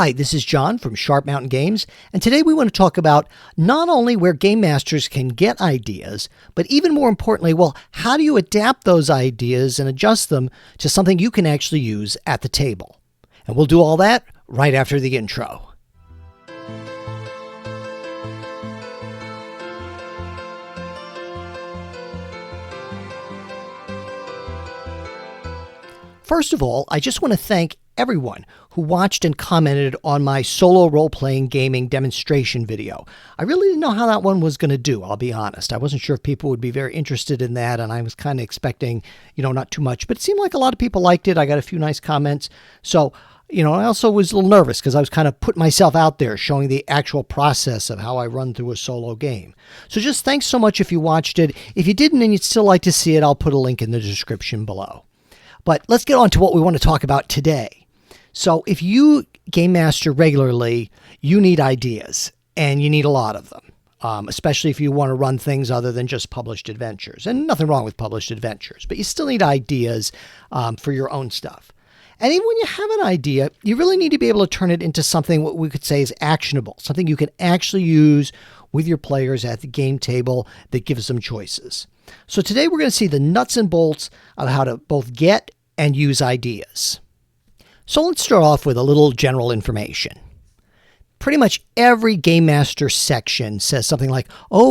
Hi, this is John from Sharp Mountain Games, and today we want to talk about not only where game masters can get ideas, but even more importantly, well, how do you adapt those ideas and adjust them to something you can actually use at the table? And we'll do all that right after the intro. First of all, I just want to thank everyone who watched and commented on my solo role-playing gaming demonstration video. I really didn't know how that one was going to do, I'll be honest. I wasn't sure if people would be very interested in that, and I was kind of expecting, not too much. But it seemed like a lot of people liked it. I got a few nice comments. So, I also was a little nervous because I was kind of putting myself out there, showing the actual process of how I run through a solo game. So just thanks so much if you watched it. If you didn't and you'd still like to see it, I'll put a link in the description below. But let's get on to what we want to talk about today. So if you game master regularly, you need ideas, and you need a lot of them, especially if you want to run things other than just published adventures. And nothing wrong with published adventures, but you still need ideas for your own stuff. And even when you have an idea, you really need to be able to turn it into something what we could say is actionable, something you can actually use with your players at the game table that gives them choices. So today we're going to see the nuts and bolts of how to both get and use ideas. So let's start off with a little general information. Pretty much every Game Master section says something like,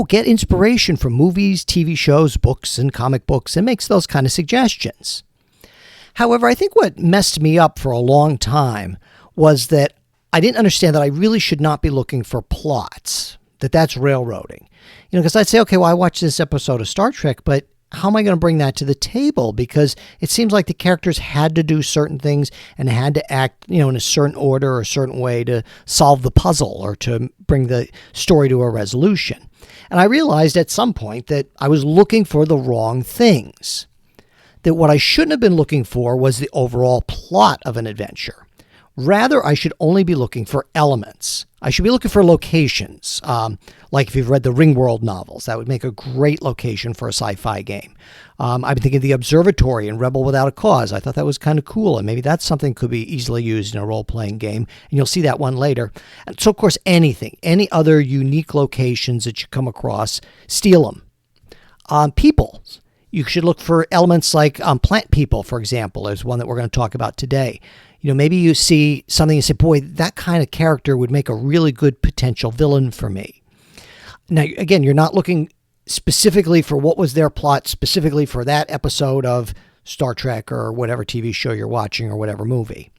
get inspiration from movies, TV shows, books, and comic books, and makes those kind of suggestions. However, I think what messed me up for a long time was that I didn't understand that I really should not be looking for plots, that's railroading. Because I'd say, I watched this episode of Star Trek, but how am I going to bring that to the table? Because it seems like the characters had to do certain things and had to act, in a certain order or a certain way to solve the puzzle or to bring the story to a resolution. And I realized at some point that I was looking for the wrong things. That what I shouldn't have been looking for was the overall plot of an adventure. Rather, I should only be looking for elements. I should be looking for locations. Like if you've read the Ringworld novels, that would make a great location for a sci-fi game. I've been thinking of the observatory in Rebel Without a Cause. I thought that was kind of cool, and maybe that's something could be easily used in a role-playing game, and you'll see that one later. And so, of course, any other unique locations that you come across, steal them. People. You should look for elements like plant people, for example, is one that we're going to talk about today. Maybe you see something and say, boy, that kind of character would make a really good potential villain for me. Now, again, you're not looking specifically for what was their plot, specifically for that episode of Star Trek or whatever TV show you're watching or whatever movie.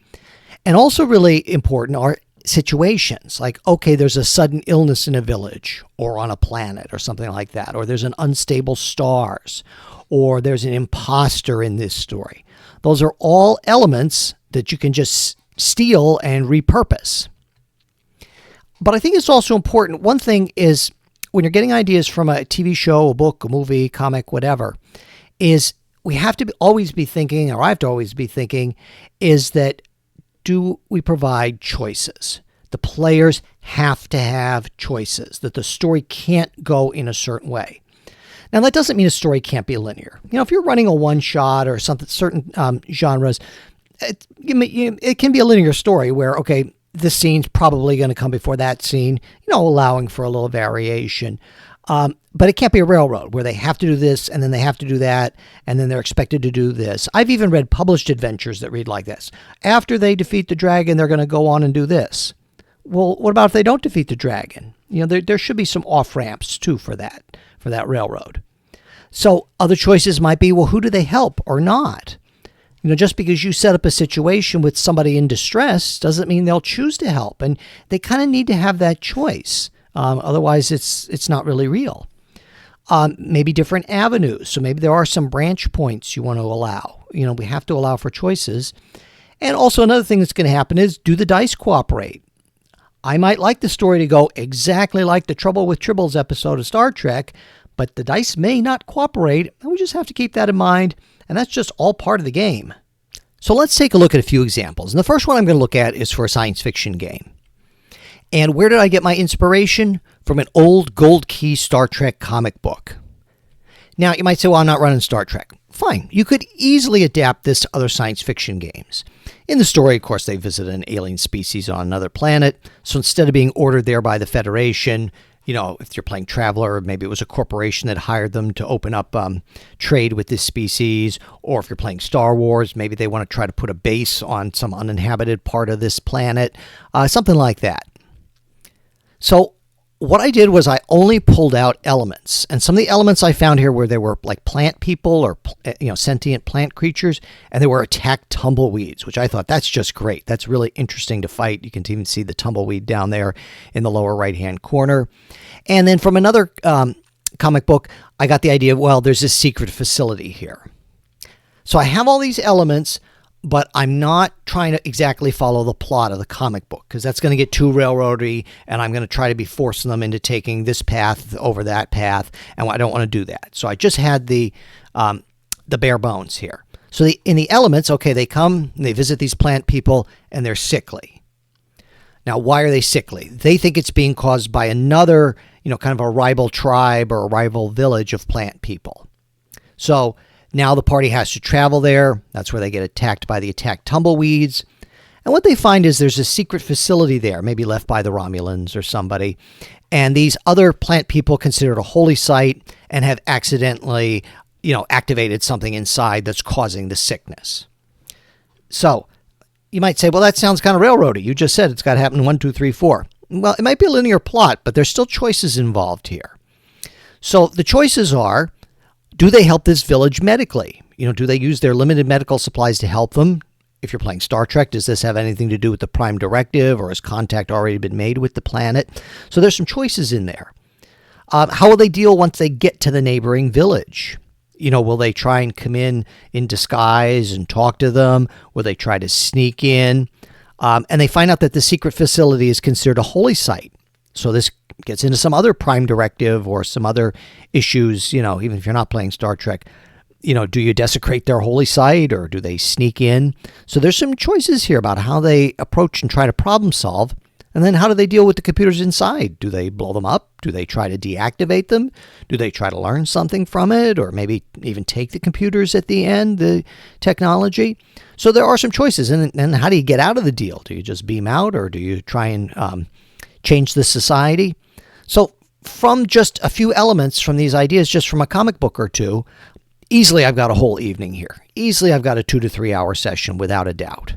And also really important are situations like, there's a sudden illness in a village or on a planet or something like that, or there's an unstable stars, or there's an imposter in this story. Those are all elements that you can just steal and repurpose. But I think it's also important. One thing is when you're getting ideas from a TV show, a book, a movie, comic, whatever, is we have to always be thinking, or I have to always be thinking, is that do we provide choices? The players have to have choices, that the story can't go in a certain way. Now, that doesn't mean a story can't be linear. If you're running a one-shot or something, certain genres, it can be a linear story where, this scene's probably going to come before that scene, allowing for a little variation. But it can't be a railroad where they have to do this and then they have to do that and then they're expected to do this. I've even read published adventures that read like this. After they defeat the dragon, they're going to go on and do this. Well, what about if they don't defeat the dragon? There should be some off-ramps too for that railroad. So other choices might be, well, who do they help or not? Just because you set up a situation with somebody in distress doesn't mean they'll choose to help. And they kind of need to have that choice. Otherwise, it's not really real. Maybe different avenues. So maybe there are some branch points you want to allow. We have to allow for choices. And also another thing that's going to happen is, do the dice cooperate? I might like the story to go exactly like the Trouble with Tribbles episode of Star Trek, but the dice may not cooperate, and we just have to keep that in mind, and that's just all part of the game. So let's take a look at a few examples. And the first one I'm going to look at is for a science fiction game. And where did I get my inspiration? From an old Gold Key Star Trek comic book. Now, you might say, well, I'm not running Star Trek. Fine. You could easily adapt this to other science fiction games. In the story, of course, they visit an alien species on another planet. So instead of being ordered there by the Federation, if you're playing Traveler, maybe it was a corporation that hired them to open up trade with this species. Or if you're playing Star Wars, maybe they want to try to put a base on some uninhabited part of this planet. Something like that. So what I did was I only pulled out elements. And some of the elements I found here were they were like plant people or sentient plant creatures. And they were attacked tumbleweeds, which I thought that's just great. That's really interesting to fight. You can even see the tumbleweed down there in the lower right-hand corner. And then from another comic book, I got the idea of, well, there's this secret facility here. So I have all these elements, but I'm not trying to exactly follow the plot of the comic book because that's going to get too railroady, and I'm going to try to be forcing them into taking this path over that path, and I don't want to do that. So I just had the bare bones here. So in the elements, okay, they come, and they visit these plant people, and they're sickly. Now, why are they sickly? They think it's being caused by another, kind of a rival tribe or a rival village of plant people. So now the party has to travel there. That's where they get attacked by the attacked tumbleweeds. And what they find is there's a secret facility there, maybe left by the Romulans or somebody. And these other plant people consider it a holy site and have accidentally, activated something inside that's causing the sickness. So you might say, well, that sounds kind of railroady. You just said it's got to happen in 1, 2, 3, 4. Well, it might be a linear plot, but there's still choices involved here. So the choices are, do they help this village medically? Do they use their limited medical supplies to help them? If you're playing Star Trek, does this have anything to do with the Prime Directive, or has contact already been made with the planet? So there's some choices in there. How will they deal once they get to the neighboring village? Will they try and come in disguise and talk to them? Will they try to sneak in? And they find out that the secret facility is considered a holy site. So this gets into some other Prime Directive or some other issues, even if you're not playing Star Trek. Do you desecrate their holy site or do they sneak in? So there's some choices here about how they approach and try to problem solve. And then how do they deal with the computers inside? Do they blow them up? Do they try to deactivate them? Do they try to learn something from it? Or maybe even take the computers at the end, the technology? So there are some choices. And how do you get out of the deal? Do you just beam out, or do you try and change the society? So from just a few elements from these ideas, just from a comic book or two, easily I've got a whole evening here. Easily I've got a 2 to 3 hour session without a doubt.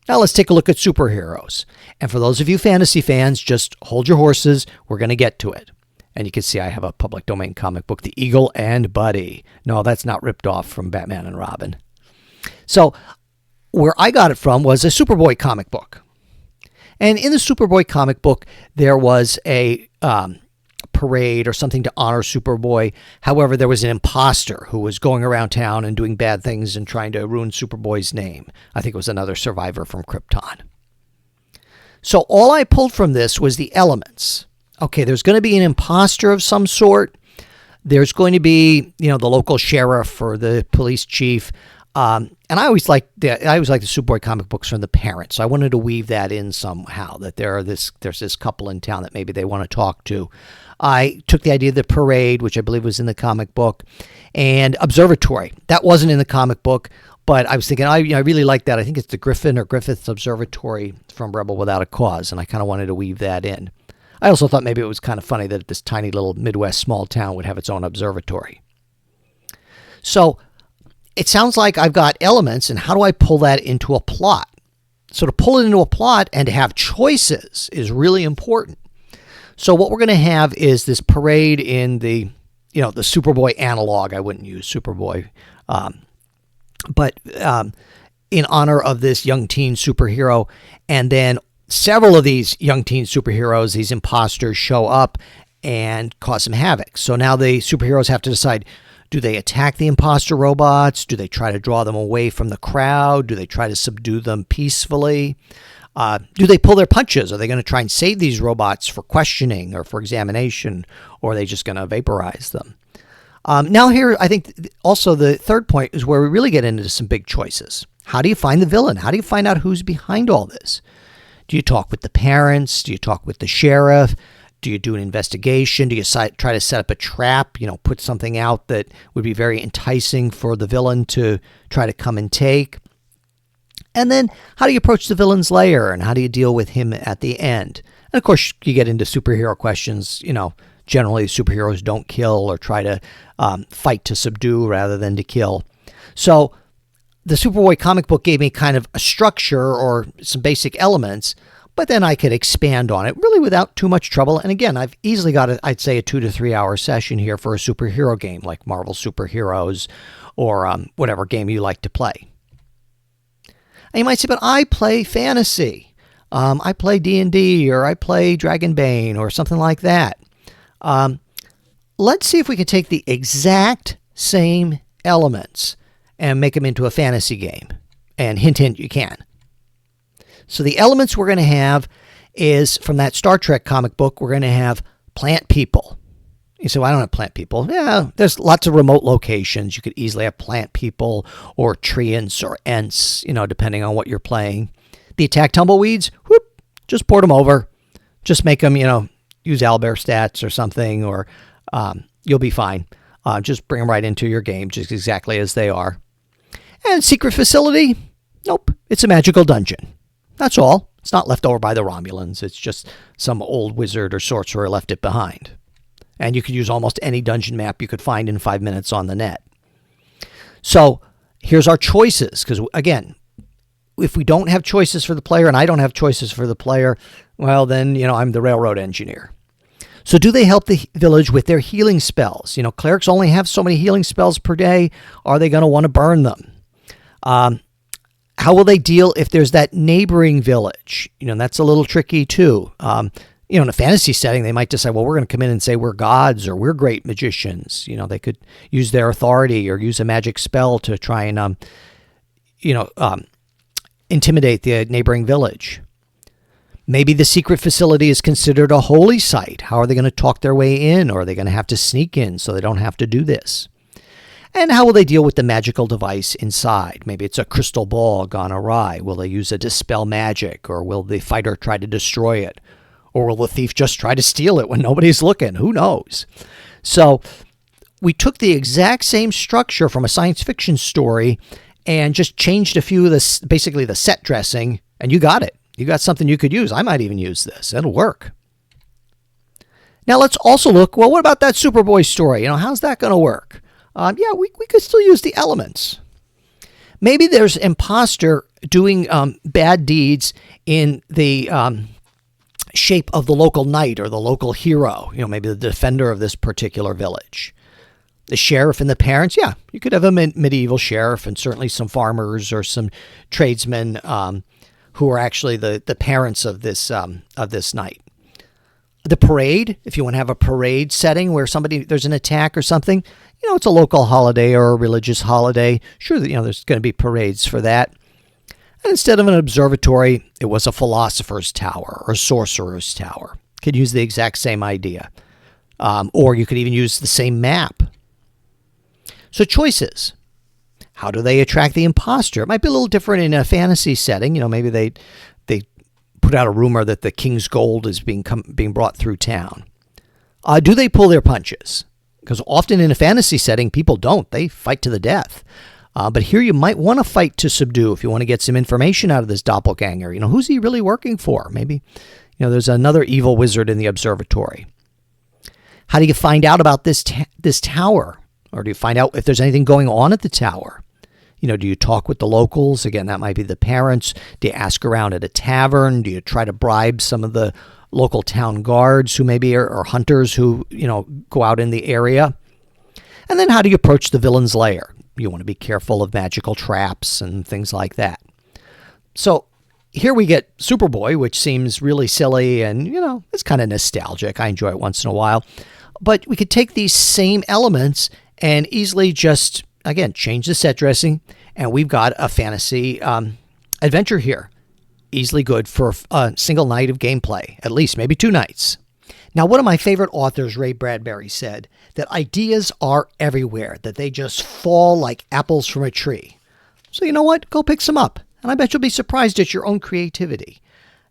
Now let's take a look at superheroes. And for those of you fantasy fans, just hold your horses. We're going to get to it. And you can see I have a public domain comic book, The Eagle and Buddy. No, that's not ripped off from Batman and Robin. So where I got it from was a Superboy comic book. And in the Superboy comic book, there was a parade or something to honor Superboy. However, there was an imposter who was going around town and doing bad things and trying to ruin Superboy's name. I think it was another survivor from Krypton. So all I pulled from this was the elements. Okay, there's going to be an imposter of some sort. There's going to be, the local sheriff or the police chief. And I always liked the Superboy comic books from the parents. So I wanted to weave that in somehow, that there's this couple in town that maybe they want to talk to. I took the idea of the parade, which I believe was in the comic book, and observatory. That wasn't in the comic book, but I was thinking, I really like that. I think it's the Griffin or Griffith's Observatory from Rebel Without a Cause, and I kind of wanted to weave that in. I also thought maybe it was kind of funny that this tiny little Midwest small town would have its own observatory. So it sounds like I've got elements, and how do I pull that into a plot? So to pull it into a plot and to have choices is really important. So what we're going to have is this parade in the Superboy analog. I wouldn't use Superboy, but in honor of this young teen superhero. And then several of these young teen superheroes, these imposters, show up and cause some havoc. So now the superheroes have to decide, do they attack the imposter robots? Do they try to draw them away from the crowd? Do they try to subdue them peacefully? Do they pull their punches? Are they going to try and save these robots for questioning or for examination? Or are they just going to vaporize them? Now here, I think also the third point is where we really get into some big choices. How do you find the villain? How do you find out who's behind all this? Do you talk with the parents? Do you talk with the sheriff? Do you do an investigation? Do you try to set up a trap, put something out that would be very enticing for the villain to try to come and take? And then how do you approach the villain's lair and how do you deal with him at the end? And of course, you get into superhero questions. Generally superheroes don't kill or try to fight to subdue rather than to kill. So the Superboy comic book gave me kind of a structure or some basic elements, but then I could expand on it really without too much trouble. And again, I've easily got, I'd say, a 2 to 3 hour session here for a superhero game like Marvel Superheroes or whatever game you like to play. And you might say, but I play fantasy. I play D&D or I play Dragonbane or something like that. Let's see if we can take the exact same elements and make them into a fantasy game. And hint, hint, you can. So the elements we're going to have is from that Star Trek comic book, we're going to have plant people. You say, well, I don't have plant people. Yeah, there's lots of remote locations. You could easily have plant people or treants or ents, depending on what you're playing. The attack tumbleweeds, whoop, just port them over. Just make them, use owlbear stats or something, or you'll be fine. Just bring them right into your game, just exactly as they are. And secret facility, nope, it's a magical dungeon. That's all. It's not left over by the Romulans. It's just some old wizard or sorcerer left it behind. And you could use almost any dungeon map you could find in 5 minutes on the net. So here's our choices. Because again, if we don't have choices for the player and I don't have choices for the player, well, then, I'm the railroad engineer. So do they help the village with their healing spells? Clerics only have so many healing spells per day. Are they going to want to burn them? How will they deal if there's that neighboring village? That's a little tricky too. In a fantasy setting, they might decide, well, we're going to come in and say we're gods or we're great magicians. They could use their authority or use a magic spell to try and, intimidate the neighboring village. Maybe the secret facility is considered a holy site. How are they going to talk their way in? Or are they going to have to sneak in so they don't have to do this? And how will they deal with the magical device inside? Maybe it's a crystal ball gone awry. Will they use a dispel magic? Or will the fighter try to destroy it? Or will the thief just try to steal it when nobody's looking? Who knows? So we took the exact same structure from a science fiction story and just changed a few of basically the set dressing, and you got it. You got something you could use. I might even use this. It'll work. Now let's also look, well, what about that Superboy story? How's that going to work? We could still use the elements. Maybe there's imposter doing bad deeds in the shape of the local knight or the local hero, maybe the defender of this particular village. The sheriff and the parents, you could have a medieval sheriff and certainly some farmers or some tradesmen who are actually the parents of this knight. The parade, if you want to have a parade setting where there's an attack or something, it's a local holiday or a religious holiday. Sure, there's going to be parades for that. And instead of an observatory, it was a philosopher's tower or a sorcerer's tower. Could use the exact same idea. Or you could even use the same map. So choices. How do they attract the imposter? It might be a little different in a fantasy setting. Maybe they put out a rumor that the king's gold is being brought through town. Do they pull their punches? Because often in a fantasy setting, people don't. They fight to the death. But here you might want to fight to subdue if you want to get some information out of this doppelganger. Who's he really working for? Maybe, there's another evil wizard in the observatory. How do you find out about this tower? Or do you find out if there's anything going on at the tower? Do you talk with the locals? Again, that might be the parents. Do you ask around at a tavern? Do you try to bribe some of the local town guards who maybe are hunters who, go out in the area? And then how do you approach the villain's lair? You want to be careful of magical traps and things like that. So here we get Superboy, which seems really silly and, it's kind of nostalgic. I enjoy it once in a while. But we could take these same elements and easily just, again, change the set dressing, and we've got a fantasy adventure here. Easily good for a single night of gameplay, at least maybe 2 nights. Now, one of my favorite authors, Ray Bradbury, said that ideas are everywhere, that they just fall like apples from a tree. So you know what? Go pick some up, and I bet you'll be surprised at your own creativity.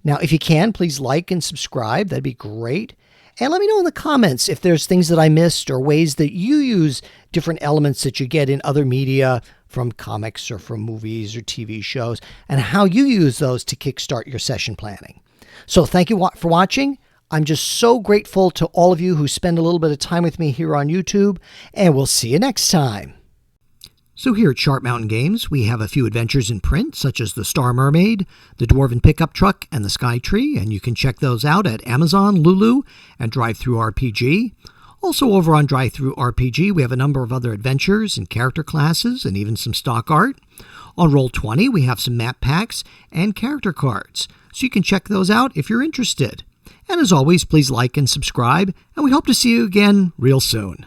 Now, if you can, please like and subscribe. That'd be great. And let me know in the comments if there's things that I missed or ways that you use different elements that you get in other media from comics or from movies or TV shows, and how you use those to kickstart your session planning. So thank you for watching. I'm just so grateful to all of you who spend a little bit of time with me here on YouTube, and we'll see you next time. So here at Sharp Mountain Games, we have a few adventures in print, such as The Star Mermaid, The Dwarven Pickup Truck, and The Sky Tree, and you can check those out at Amazon, Lulu, and drivethrurpg. Also over on drivethrurpg, we have a number of other adventures and character classes, and even some stock art. On Roll20, we have some map packs and character cards, so you can check those out if you're interested. And as always, please like and subscribe, and we hope to see you again real soon.